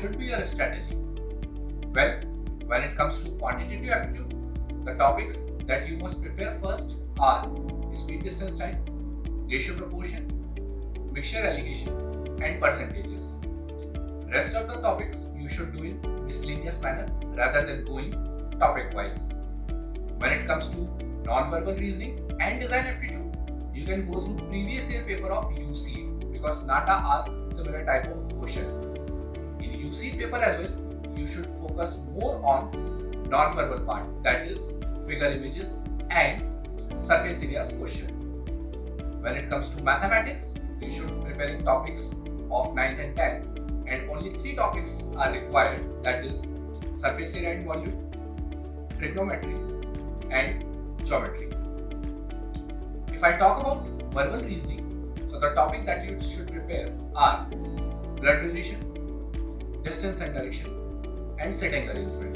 should be your strategy? Well, when it comes to quantitative aptitude, the topics that you must prepare first are speed distance time, ratio proportion, mixture allocation, and percentages. Rest of the topics you should do in miscellaneous manner rather than going topic wise. When it comes to non-verbal reasoning and design aptitude, you can go through previous year paper of UCEED because NATA asks similar type of question. In UCEED paper as well, you should focus more on non-verbal part, that is figure images and surface areas question. When it comes to mathematics, you should preparing topics of 9th and 10th, and only 3 topics are required, that is surface area and volume, trigonometry and geometry. If I talk about verbal reasoning, so the topic that you should prepare are blood relation, distance and direction, and setting arrangement.